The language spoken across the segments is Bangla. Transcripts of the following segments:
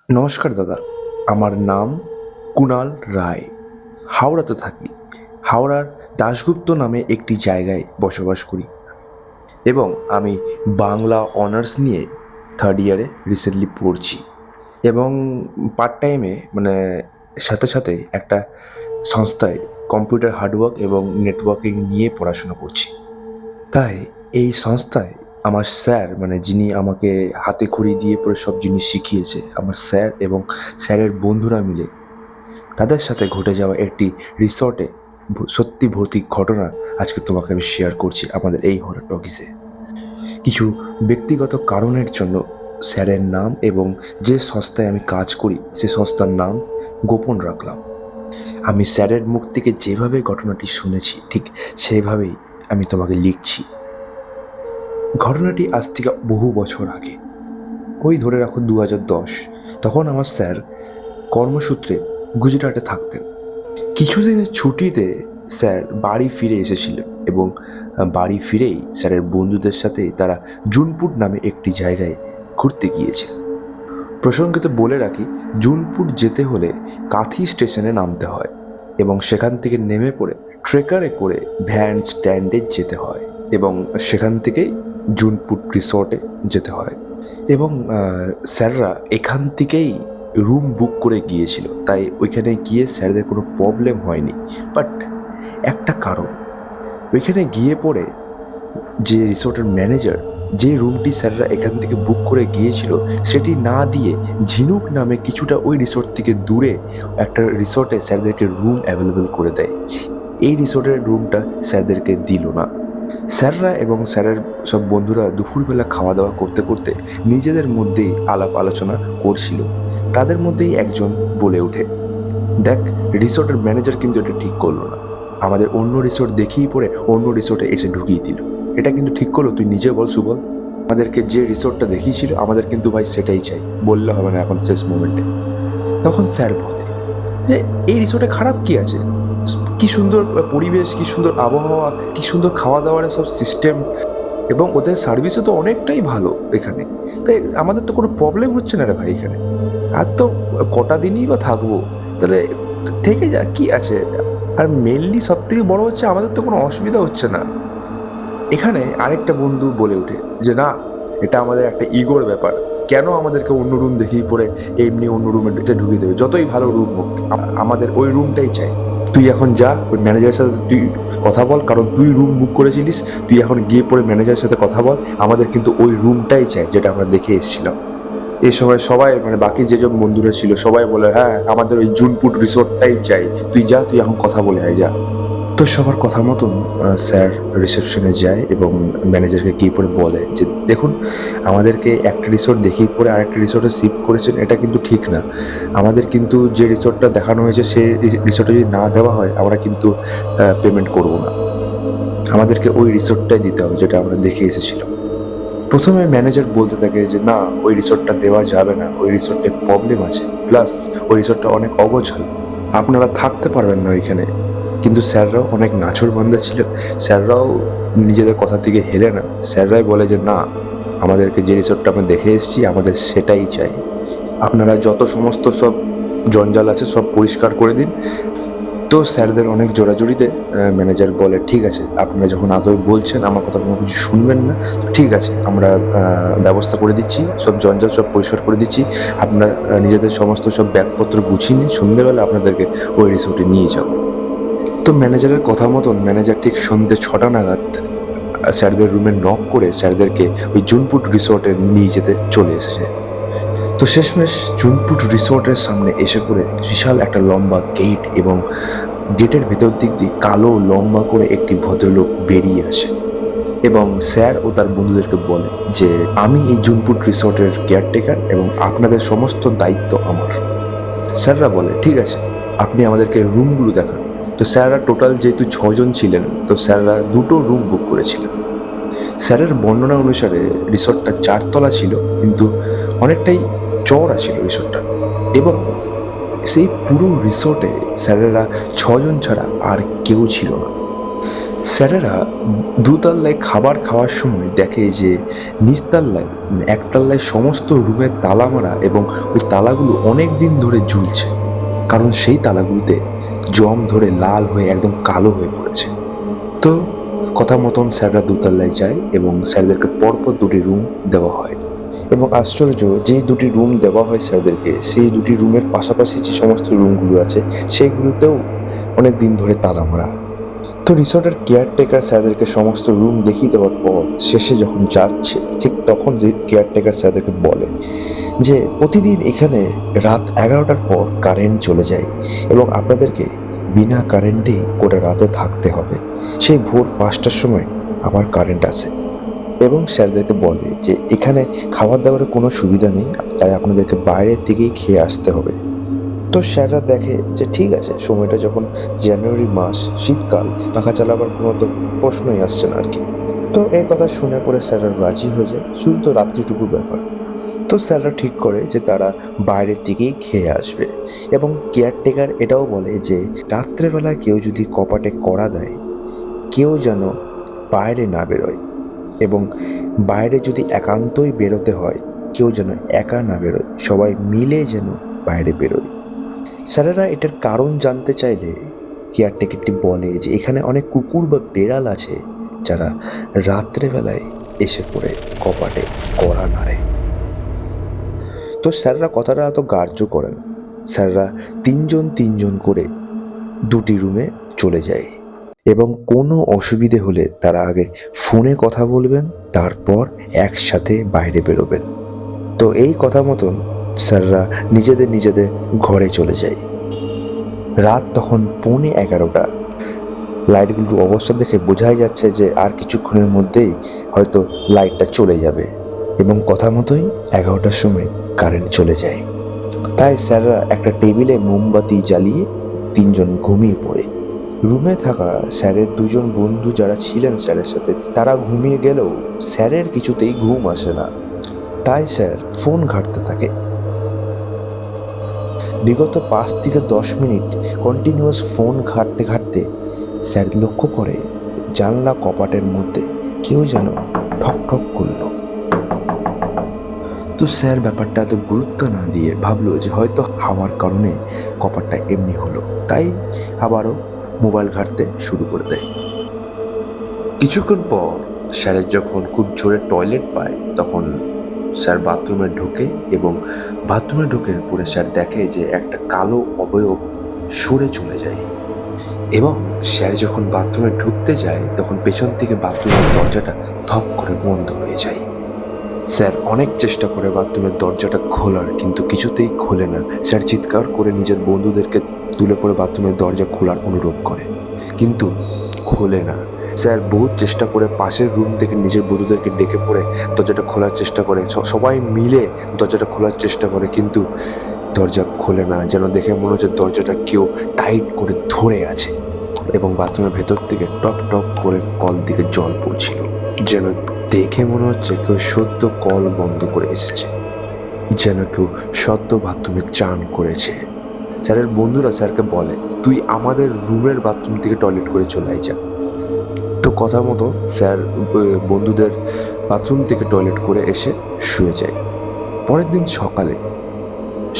নমস্কার দাদা, আমার নাম কুণাল রায়। হাওড়াতে থাকি। হাওড়ার দাশগুপ্ত নামে একটি জায়গায় বসবাস করি এবং আমি বাংলা অনার্স নিয়ে থার্ড ইয়ারে রিসেন্টলি পড়ছি এবং পার্ট টাইমে সাথে সাথে একটা সংস্থায় কম্পিউটার হার্ডওয়ার্ক এবং নেটওয়ার্কিং নিয়ে পড়াশোনা করছি। তাই এই সংস্থায় আমার স্যার যিনি আমাকে হাতে খড়ি দিয়ে পড়ে সব জিনিস শিখিয়েছে, আমার স্যার এবং স্যারের বন্ধুরা মিলে তাদের সাথে ঘটে যাওয়া একটি রিসর্টে সত্যি ভৌতিক ঘটনা আজকে তোমাকে আমি শেয়ার করছি আমাদের এই হরর টকিজে। কিছু ব্যক্তিগত কারণের জন্য স্যারের নাম এবং যে সংস্থায় আমি কাজ করি সে সংস্থার নাম গোপন রাখলাম। আমি স্যারের মুখ থেকে যেভাবে ঘটনাটি শুনেছি ঠিক সেভাবেই আমি তোমাকে লিখছি। ঘটনাটি আজ থেকে বহু বছর আগে, ওই ধরে রাখো 2010। তখন আমার স্যার কর্মসূত্রে গুজরাটে থাকতেন। কিছুদিনের ছুটিতে স্যার বাড়ি ফিরে এসেছিলেন এবং বাড়ি ফিরেই স্যারের বন্ধুদের সাথে তারা জুনপুট নামে একটি জায়গায় ঘুরতে গিয়েছিলেন। প্রসঙ্গত বলে রাখি, জুনপুট যেতে হলে কাথি স্টেশনে নামতে হয় এবং সেখান থেকে নেমে পড়ে ট্রেকারে করে ভ্যান স্ট্যান্ডে যেতে হয় এবং সেখান থেকেই জুনপুট রিসর্টে যেতে হয়। এবং স্যাররা এখান থেকেই রুম বুক করে গিয়েছিল, তাই ওইখানে গিয়ে স্যারদের কোনো প্রবলেম হয়নি। বাট একটা কারণ, ওইখানে গিয়ে পড়ে যে রিসর্টের ম্যানেজার যে রুমটি স্যাররা এখান থেকে বুক করে গিয়েছিল সেটি না দিয়ে ঝিনুক নামে কিছুটা ওই রিসর্ট থেকে দূরে একটা রিসর্টে স্যারদেরকে রুম অ্যাভেলেবেল করে দেয়। এই রিসর্টের রুমটা স্যারদেরকে দিল না। স্যাররা এবং স্যারের সব বন্ধুরা দুপুরবেলা খাওয়া দাওয়া করতে করতে নিজেদের মধ্যেই আলাপ আলোচনা করছিল। তাদের মধ্যেই একজন বলে ওঠে, দেখ, রিসর্টের ম্যানেজার কিন্তু এটা ঠিক করলো না, আমাদের অন্য রিসর্ট দেখিয়ে পড়ে অন্য রিসর্টে এসে ঢুকিয়ে দিল। এটা কিন্তু ঠিক করলো? তুই নিজে বল সুবল। আমাদেরকে যে রিসর্টটা দেখিয়েছিল আমাদের কিন্তু ভাই সেটাই চাই, বললে হবে না এখন শেষ মোমেন্টে। তখন স্যার বলে যে এই রিসোর্টে খারাপ কি আছে, কি সুন্দর পরিবেশ, কি সুন্দর আবহাওয়া, কি সুন্দর খাওয়া দাওয়ার সব সিস্টেম এবং ওদের সার্ভিসও তো অনেকটাই ভালো এখানে। তাই আমাদের তো কোনো প্রবলেম হচ্ছে না রে ভাই এখানে। আর তো কটা দিনই বা থাকবো, তাহলে থেকে যা, কি আছে। আর মেনলি সব থেকে বড় হচ্ছে আমাদের তো কোনো অসুবিধা হচ্ছে না। এখানে আরেকটা বন্ধু বলে ওঠে যে না, এটা আমাদের একটা ইগোর ব্যাপার, কেন আমাদেরকে অন্য রুম দেখিয়ে পড়ে এমনি অন্য রুমে ঢুকিয়ে দেবে, যতই ভালো রুম হোক আমাদের ওই রুমটাই চাই। তুই এখন যা ওই ম্যানেজারের সাথে তুই কথা বল, কারণ তুই রুম বুক করেছিলিস, তুই এখন গিয়ে পড়ে ম্যানেজারের সাথে কথা বল, আমাদের কিন্তু ওই রুমটাই চাই যেটা আমরা দেখে এসেছিলাম। এই সময় সবাই বাকি যেসব বন্ধুরা ছিল সবাই বলে হ্যাঁ আমাদের ওই জুনপুট রিসোর্টটাই চাই, তুই যা, তুই এখন কথা বলে আয় যা। তো সবার কথা মতন স্যার রিসেপশনে যায় এবং ম্যানেজারকে গিয়ে পরে বলে যে দেখুন, আমাদেরকে একটা রিসোর্ট দেখিয়ে পরে আরেকটা রিসোর্টে শিফট করেছেন, এটা কিন্তু ঠিক না। আমাদের কিন্তু যে রিসোর্টটা দেখানো হয়েছে সেই রিসোর্টে যদি না দেওয়া হয় আমরা কিন্তু পেমেন্ট করব না, আমাদেরকে ওই রিসোর্টটাই দিতে হবে যেটা আমরা দেখে এসেছিলাম। প্রথমে ম্যানেজার বলতে থাকে যে না, ওই রিসোর্টটা দেওয়া যাবে না, ওই রিসোর্টে প্রবলেম আছে, প্লাস ওই রিসোর্টটা অনেক অগোছালো, আপনারা থাকতে পারবেন না ওইখানে। কিন্তু স্যাররাও অনেক নাছোড়বান্দা ছিলেন, স্যাররাও নিজেদের কথা থেকে হেলে না, স্যাররাই বলে যে না, আমাদেরকে যে রিসোর্টটা আমরা দেখে এসেছি আমাদের সেটাই চাই, আপনারা যত সমস্ত সব জঞ্জাল আছে সব পরিষ্কার করে দিন। তো স্যারদের অনেক জোরাজুরিতে ম্যানেজার বলে ঠিক আছে, আপনারা যখন আদৌ বলছেন আমার কথা কোনো কিছু শুনবেন না, তো ঠিক আছে, আমরা ব্যবস্থা করে দিচ্ছি, সব জঞ্জাল সব পরিষ্কার করে দিচ্ছি, আপনারা নিজেদের সমস্ত সব ব্যাগপত্র গুছিয়ে নিন, সন্ধ্যেবেলা আপনাদেরকে ওই রিসোর্টে নিয়ে যাব। তো ম্যানেজারের কথা মতন ম্যানেজার ঠিক সন্ধ্যে 6টা নাগাদ স্যারদের রুমে নক করে স্যারদেরকে ওই জুনপুট রিসোর্টে নিয়ে যেতে চলে এসেছে। তো শেষমেশ জুনপুট রিসোর্টের সামনে এসে পড়ে বিশাল একটা লম্বা গেট এবং গেটের ভেতর দিক দিয়ে কালো লম্বা করে একটি ভদ্রলোক বেরিয়ে আসে এবং স্যার ও তার বন্ধুদেরকে বলে যে আমি এই জুনপুট রিসোর্টের কেয়ারটেকার এবং আপনাদের সমস্ত দায়িত্ব আমার। স্যাররা বলে ঠিক আছে, আপনি আমাদেরকে রুমগুলো দেখান। তো স্যাররা টোটাল যেহেতু 6জন ছিলেন, তো স্যাররা 2টো রুম বুক করেছিলেন। স্যারের বর্ণনা অনুসারে রিসোর্টটা 4তলা ছিল, কিন্তু অনেকটাই চওড়া ছিল রিসোর্টটা এবং সেই পুরো রিসোর্টে স্যারেরা 6জন ছাড়া আর কেউ ছিল না। স্যারেরা দুতলায় খাবার খাওয়ার সময় দেখে যে নিচতলায় একতলায় সমস্ত রুমের তালা মারা এবং ওই তালাগুলো অনেক দিন ধরে ঝুলছে, কারণ সেই তালাগুলোতে জং ধরে লাল হয়ে একদম কালো হয়ে পড়েছে। তো কথা মতন স্যাররা দুতলায় যায় এবং স্যারদেরকে পরপর দুটি রুম দেওয়া হয়। এবং আশ্চর্য, যে দুটি রুম দেওয়া হয় স্যারদেরকে, সেই দুটি রুমের পাশাপাশি যে সমস্ত রুমগুলো আছে সেইগুলোতেও অনেক দিন ধরে তালা মারা। তো রিসর্টের কেয়ারটেকার স্যারদেরকে সমস্ত রুম দেখিয়ে দেওয়ার পর শেষে যখন যাচ্ছে, ঠিক তখন যে কেয়ারটেকার স্যারদেরকে বলে যে প্রতিদিন এখানে রাত 11টার পর কারেন্ট চলে যায় এবং আপনাদেরকে বিনা কারেন্টেই গোটা রাতে থাকতে হবে। সেই ভোর 5টার সময় আবার কারেন্ট আসে এবং স্যারদেরকে বলে যে এখানে খাবার দাবারের কোনো সুবিধা নেই, তাই আপনাদেরকে বাইরের থেকেই খেয়ে আসতে হবে। তো স্যাররা দেখে যে ঠিক আছে, সময়টা যখন জানুয়ারি মাস, শীতকাল, পাখা চালাবার কোনো তো প্রশ্নই আসছে না আর কি। তো এই কথা শুনে পরে স্যাররা রাজি হয়ে যায়, শুধু তো রাত্রিটুকু ব্যাপার। তো স্যাররা ঠিক করে যে তারা বাইরের দিকেই খেয়ে আসবে এবং কেয়ারটেকার এটাও বলে যে রাত্রেবেলায় কেউ যদি কপাটে কড়া দেয়, কেউ যেন বাইরে না বেরোয় এবং বাইরে যদি একান্তই বেরোতে হয়, কেউ যেন একা না বেরোয়, সবাই মিলে যেন বাইরে বেরোয়। স্যারেরা এটার কারণ জানতে চাইলে কেয়ারটেকারটি বলে যে এখানে অনেক কুকুর বা বেড়াল আছে যারা রাত্রেবেলায় এসে পড়ে কপাটে কড়া নাড়ে। তো স্যাররা কথাটা এত গ্রাহ্য করে না, স্যাররা তিনজন করে দুটি রুমে চলে যায় এবং কোনো অসুবিধে হলে তারা আগে ফোনে কথা বলবেন, তারপর একসাথে বাইরে বেরোবেন। তো এই কথা মতন স্যাররা নিজেদের ঘরে চলে যায়। রাত তখন 11:45। লাইটগুলোর অবস্থা দেখে বোঝাই যাচ্ছে যে আর কিছুক্ষণের মধ্যেই হয়তো লাইটটা চলে যাবে এবং কথা মতোই 11টার সময় কারেন্ট চলে যায়। তাই স্যাররা একটা টেবিলে মোমবাতি জ্বালিয়ে তিনজন ঘুমিয়ে পড়ে। রুমে থাকা স্যারের দুজন বন্ধু যারা ছিলেন স্যারের সাথে, তারা ঘুমিয়ে গেলেও স্যারের কিছুতেই ঘুম আসে না। তাই স্যার ফোন ঘাঁটতে থাকে। বিগত 5 থেকে 10 মিনিট কন্টিনিউয়াস ফোন ঘাঁটতে স্যার লক্ষ্য করে জানলা কপাটের মধ্যে কেউ যেন ঠক ঠক করল। তো স্যার ব্যাপারটা এত গুরুত্ব না দিয়ে ভাবলো যে হয়তো হাওয়ার কারণে কপাটটা এমনি হলো, তাই আবারও মোবাইল ঘাঁটতে শুরু করে দেয়। কিছুক্ষণ পর স্যারের যখন খুব জোরে টয়লেট পায়, তখন স্যার বাথরুমে ঢোকে এবং বাথরুমে ঢুকে পরে স্যার দেখে যে একটা কালো অবয়ব সরে চলে যায় এবং স্যার যখন বাথরুমে ঢুকতে যায় তখন পেছন থেকে বাথরুমের দরজাটা ধপ করে বন্ধ হয়ে যায়। স্যার অনেক চেষ্টা করে বাথরুমের দরজাটা খোলার, কিন্তু কিছুতেই খোলে না। স্যার চিৎকার করে নিজের বন্ধুদেরকে তুলে পড়ে বাথরুমের দরজা খোলার অনুরোধ করে, কিন্তু খোলে না। স্যার বহুত চেষ্টা করে পাশের রুম থেকে নিজের বন্ধুদেরকে ডেকে পড়ে দরজাটা খোলার চেষ্টা করে, সবাই মিলে দরজাটা খোলার চেষ্টা করে, কিন্তু দরজা খোলে না। যেন দেখে মনে হচ্ছে দরজাটা কেউ টাইট করে ধরে আছে এবং বাথরুমের ভেতর থেকে টপ টপ করে কল দিকে জল পড়ছিল, যেন দেখে মনে হচ্ছে কেউ সদ্য কল বন্ধ করে এসেছে, যেন কেউ সদ্য বাথরুমে চান করেছে। স্যারের বন্ধুরা স্যারকে বলে, তুই আমাদের রুমের বাথরুম থেকে টয়লেট করে চলে যা। তো কথা মতো স্যার বন্ধুদের বাথরুম থেকে টয়লেট করে এসে শুয়ে যায়। পরের দিন সকালে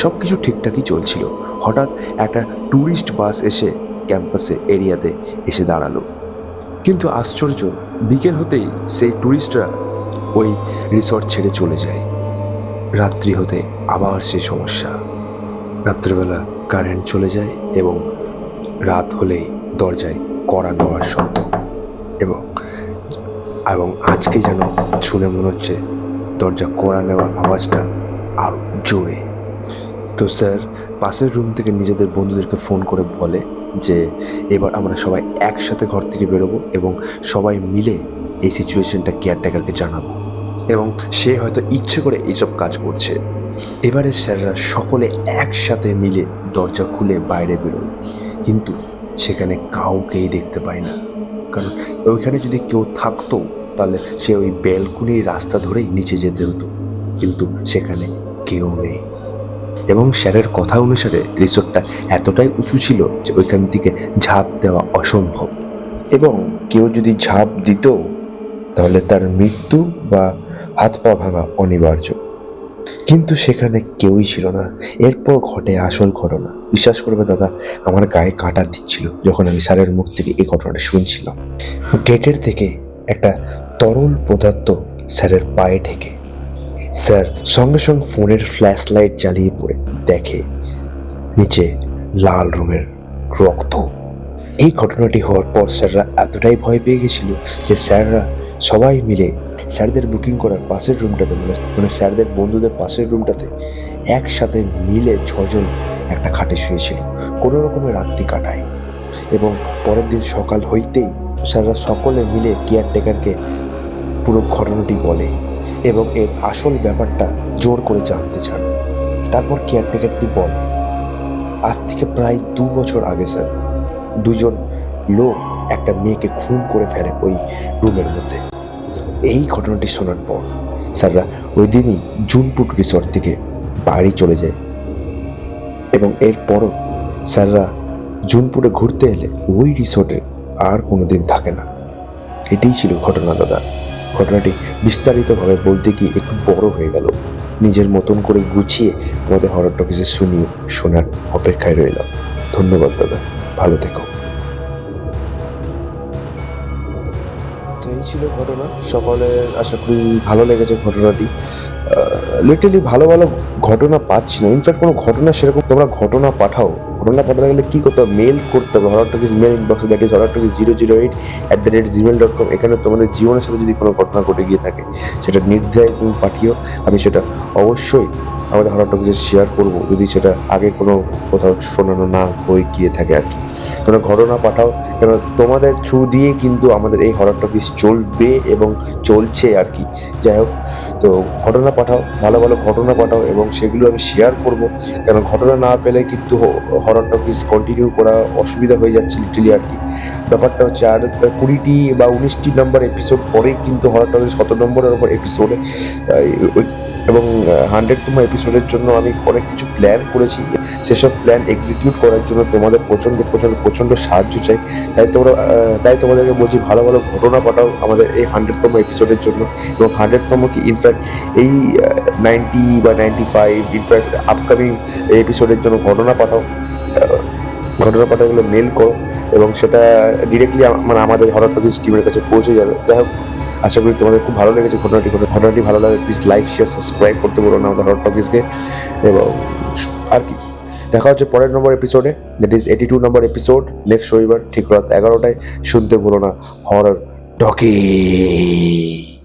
সব কিছু ঠিকঠাকই চলছিল। হঠাৎ একটা ট্যুরিস্ট বাস এসে ক্যাম্পাসে এরিয়াতে এসে দাঁড়ালো, কিন্তু আশ্চর্য, বিকেল হতেই সেই ট্যুরিস্টরা ওই রিসর্ট ছেড়ে চলে যায়। রাত্রি হতে আবার সেই সমস্যা, রাত্রিবেলা কারেন্ট চলে যায় এবং রাত হলেই দরজায় কড়া নেওয়ার শব্দ এবং এবং আজকে যেন শুনে মনে হচ্ছে দরজা কড়া নেওয়ার আওয়াজটা আরও জোরে। তো স্যার পাশের রুম থেকে নিজেদের বন্ধুদেরকে ফোন করে বলে যে এবার আমরা সবাই একসাথে ঘর থেকে বেরোবো এবং সবাই মিলে এই সিচুয়েশনটা কেয়ারটেকারকে জানাবো এবং সে হয়তো ইচ্ছে করে এইসব কাজ করছে। এবারে স্যাররা সকলে একসাথে মিলে দরজা খুলে বাইরে বেরোয়, কিন্তু সেখানে কাউকেই দেখতে পায় না, কারণ ওইখানে যদি কেউ থাকতো তাহলে সে ওই ব্যালকনির রাস্তা ধরেই নিচে যেতে হতো, কিন্তু সেখানে কেউ নেই। এবং স্যারের কথা অনুসারে রিসোর্টটা এতটাই উঁচু ছিল যে ওইখান থেকে ঝাঁপ দেওয়া অসম্ভব এবং কেউ যদি ঝাঁপ দিত তাহলে তার মৃত্যু বা হাত পা ভাঙা অনিবার্য। কিন্তু সেখানে কেউই ছিল না। এরপর ঘটে আসল ঘটনা। বিশ্বাস করবে দাদা, আমার গায়ে কাঁটা দিচ্ছিল যখন আমি স্যারের মুখ থেকে এই ঘটনাটা শুনছিলাম। গেটের থেকে একটা তরল পদার্থ স্যারের পায়ে ঠেকে স্যার সঙ্গে সঙ্গে ফোনের ফ্ল্যাশ লাইট জ্বালিয়ে পড়ে দেখে নিচে লাল রঙের রক্ত। এই ঘটনাটি হওয়ার পর স্যাররা এতটাই ভয় পেয়ে গেছিল যে স্যাররা সবাই মিলে স্যারদের বুকিং করার পাশের রুমটাতে মানে স্যারদের বন্ধুদের পাশের রুমটাতে একসাথে মিলে 6 জন একটা খাটে শুয়েছিল, কোনো রকমের রাত্রি কাটায়। এবং পরের দিন সকাল হইতেই স্যাররা সকলে মিলে কেয়ারটেকারকে পুরো ঘটনাটি বলে এবং এর আসল ব্যাপারটা জোর করে জানতে চান। তারপর কেয়ারটেকারটি বলে, আজ থেকে প্রায় 2 বছর আগে স্যার 2 জন লোক একটা মেয়েকে খুন করে ফেলে ওই রুমের মধ্যে। এই ঘটনাটি শোনার পর স্যাররা ওই দিনই জুনপুট রিসর্ট থেকে বাড়ি চলে যায় এবং এরপরও স্যাররা জুনপুরে ঘুরতে এলে ওই রিসর্টে আর কোনোদিন থাকে না। এটাই ছিল ঘটনা দাদা। ঘটনাটি বিস্তারিতভাবে বলতে গিয়ে একটু বড় হয়ে গেল। নিজের মতন করে গুছিয়ে আমাদের হরর টকিজে শুনিয়ে শোনার অপেক্ষায় রইলাম। ধন্যবাদ দাদা, ভালো থেকো। তো এই ছিল ঘটনা। সকলের আশা করি ভালো লেগেছে ঘটনাটি। লিটারালি ভালো ভালো ঘটনা পাচ্ছি না। ইনফ্যাক্ট কোনো ঘটনা সেরকম তোমরা ঘটনা পাঠাও। ঘটনা পাঠাতে গেলে কী করতে হবে? মেল করতে হবে হরর টকিজ মেল ইনবক্সে, দ্যাট ইজ horrortalkies008@gmail.com। এখানে তোমাদের জীবনের সাথে যদি কোনো ঘটনা ঘটে গিয়ে থাকে সেটা নির্দ্বিধায় তুমি পাঠিও। আমি সেটা অবশ্যই আমাদের হরর টকিজে শেয়ার করবো, যদি সেটা আগে কোনো কোথাও শোনানো না হয়ে গিয়ে থাকে আর কি। তোমরা ঘটনা পাঠাও, কেন তোমাদের থ্রু দিয়ে কিন্তু আমাদের এই হরর টকিজ চলবে এবং চলছে আর কি। যাই হোক, তো ঘটনা পাঠাও, ভালো ভালো ঘটনা পাঠাও এবং সেগুলো আমি শেয়ার করব। কেন ঘটনা না পেলে কিন্তু হরর টকিজ কন্টিনিউ করা অসুবিধা হয়ে যাচ্ছে লিটারালি আর কি। ব্যাপারটা হচ্ছে আর 20টি বা 19টি নাম্বার এপিসোড পরেই কিন্তু হরর টকিজ 100 নম্বরের ওপর এপিসোডে, তাই এবং 100তম এপিসোডের জন্য আমি অনেক কিছু প্ল্যান করেছি। সেসব প্ল্যান এক্সিকিউট করার জন্য তোমাদের প্রচণ্ড সাহায্য চাই। তাই তোমাদেরকে বলছি, ভালো ভালো ঘটনা পাঠাও আমাদের এই 100তম এপিসোডের জন্য। এবং 100তম কি ইনফ্যাক্ট এই 90 বা 95 ইনফ্যাক্ট আপকামিং এপিসোডের জন্য ঘটনা পাঠাও। ঘটনা পাঠাগুলো মেল করো এবং সেটা ডিরেক্টলি মানে আমাদের হরর টকিজ টিমের কাছে পৌঁছে যাবে। যাই হোক, আশা করি তোমাদের খুব ভালো লেগেছে ঘটনাটি ভালো লাগে প্লিজ লাইক শেয়ার সাবস্ক্রাইব করতে বলো না আমাদের হরর টকিজকে। এবং আর কি, দেখা হচ্ছে পরের নম্বর এপিসোডে, that is 82 number episode, next রবিবার ঠিক রাত 11টায়। শুনতে ভুলো না হরর টকিজ।